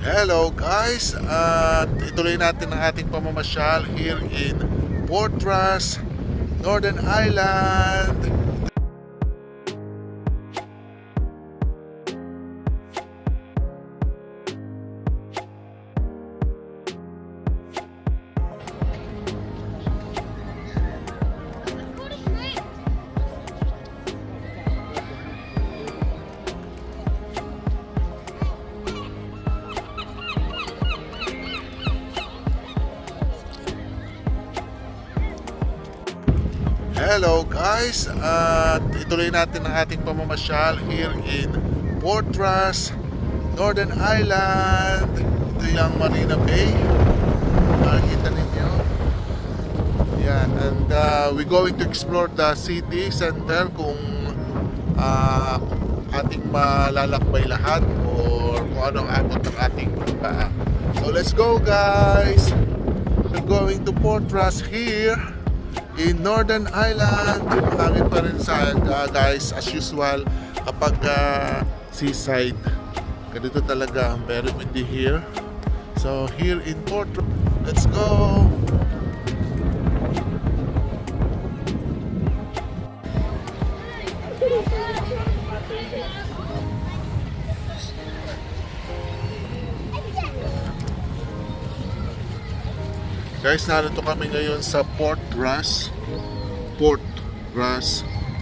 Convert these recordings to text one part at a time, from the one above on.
Hello guys, at ituloy natin ang ating pamamasyal here in Portrush, Northern Ireland. Hello guys, at ituloy natin ang ating pamamasyal here in Portrush, Northern Ireland. Ito yung Marina Bay. Makikita ninyo. Yan, and we're going to explore the city center kung ating malalakbay lahat or kung anong abot ng ating paa. So let's go guys! We're going to Portrush here in Northern Ireland. Hangin pa rin sa guys as usual kapag seaside. Ganito talaga, very windy here. So here in Portrush, let's go! Guys, narito kami ngayon sa Portrush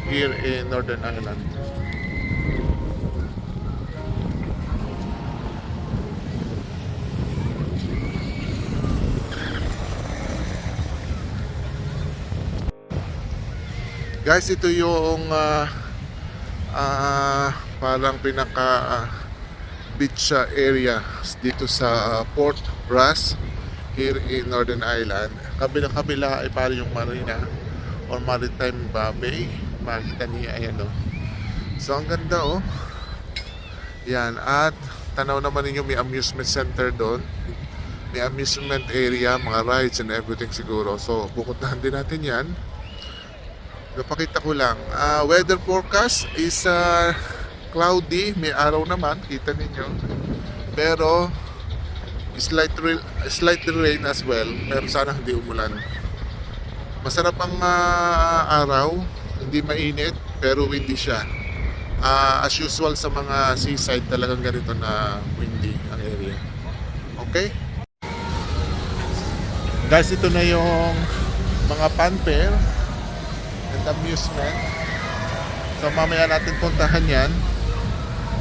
here in Northern Ireland. Guys, ito yung parang pinaka beach area dito sa Portrush here in Northern Ireland. Kabila-kabila ay parang yung marina or maritime bay. Makita niya, ayan o. So ang ganda oh. Yan, at tanaw naman ninyo may amusement center doon. May amusement area, mga rides and everything siguro. So pupuntahan din natin yan. Napakita ko lang. Weather forecast is cloudy. May araw naman, kita ninyo. Pero slight rain as well, pero sana hindi umulan. Masarap ang araw, hindi mainit pero windy siya. As usual sa mga seaside talagang ganito na windy ang area. Okay? Guys, ito na yung mga fun fair and amusement. So mamaya natin puntahan yan.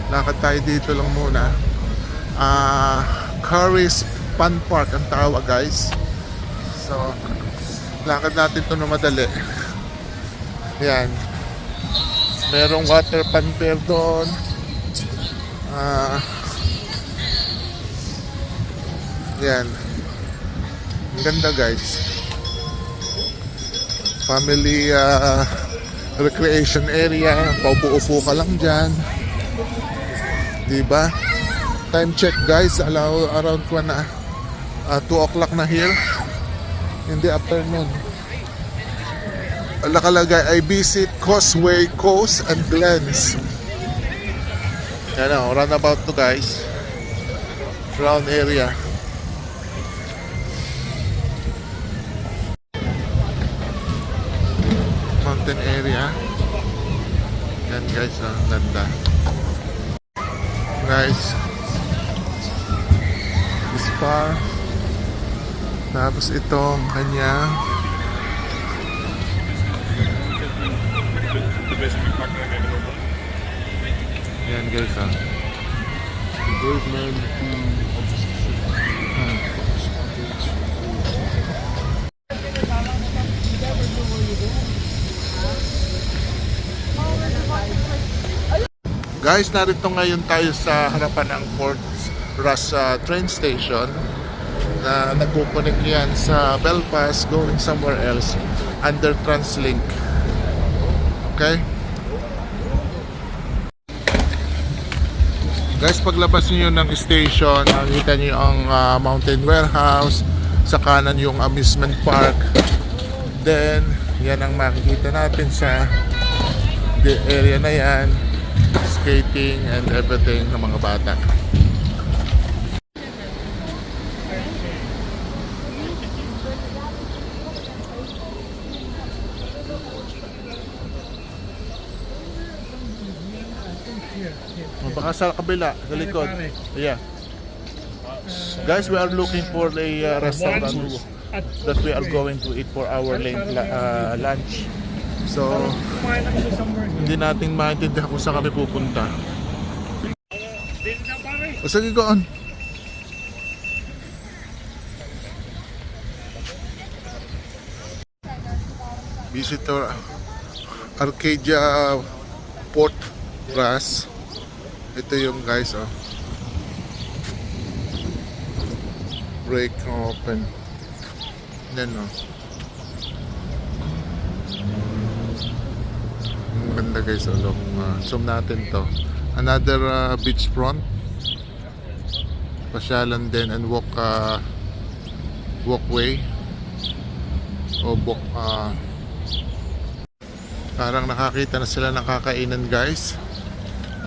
Lakad tayo dito lang muna. Curry's Fun Park ang tawag guys. So lakad natin ito na madali. Yan, merong water fun fair doon. Yan, ang ganda guys. Family recreation area. Paupo-upo ka lang dyan, diba? Time check guys, around 2 o'clock na here in the afternoon. Nakalagay, I visit Causeway Coast and Glens. Yan o, runabout to guys. Round area. Mountain area. Yan guys, ang ganda. Guys, spa. Tapos ito kanya yan guys Birdman guys, narito ngayon tayo sa harapan ng Portrush train station na nagkukunik yan sa Belfast going somewhere else under Translink. Okay guys, paglabas niyo ng station, nakikita niyo ang Mountain Warehouse, sa kanan yung amusement park, then yan ang makikita natin sa area na yan, skating and everything ng mga bata. Saka sa kabila, sa likod. Yeah. Guys, we are looking for a restaurant that we are going to eat for our lunch. So, hindi natin maintindihan kung saan kami pupunta. O sige, go on. Visitor Arcadia Port Ras. Ito yung guys, oh. Break open. Yan, oh. Ang ganda guys, oh. Zoom natin to. Another beachfront. Pasyalan din and walkway. O parang nakakita na sila ng kakainan guys.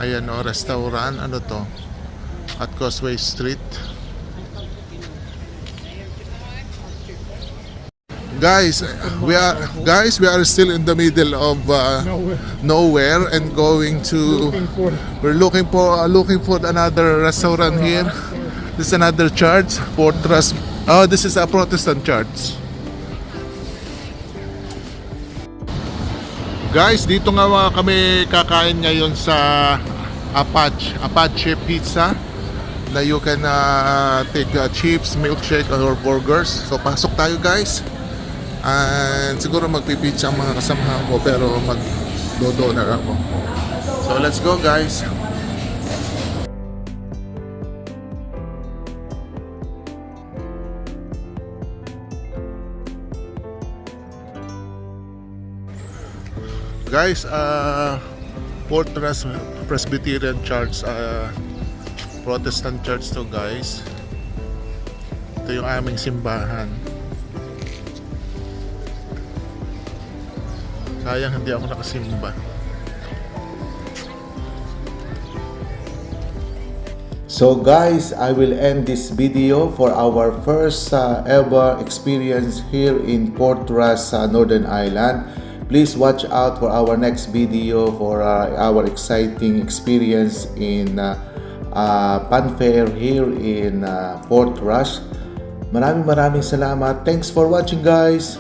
Ayan, o, restaurant. Ano to? At Causeway Street. Guys, we are still in the middle of nowhere and going to we're looking for another restaurant here. This is another church, Fortress. Oh, this is a Protestant church. Guys, dito nga kami kakain ngayon sa Apache Pizza na you can take chips, milkshake or burgers. So pasok tayo guys. And siguro magpipizza ang mga kasamahan ko pero mag-doner ako. So let's go guys. Guys, Fortress Presbyterian Church, Protestant church to guys. Ito yung aming simbahan. Sayang hindi ako nakasimba. So guys, I will end this video for our first ever experience here in Fortress, Northern Ireland. Please watch out for our next video for our exciting experience in Funfair here in Fortress. Maraming salamat. Thanks for watching guys.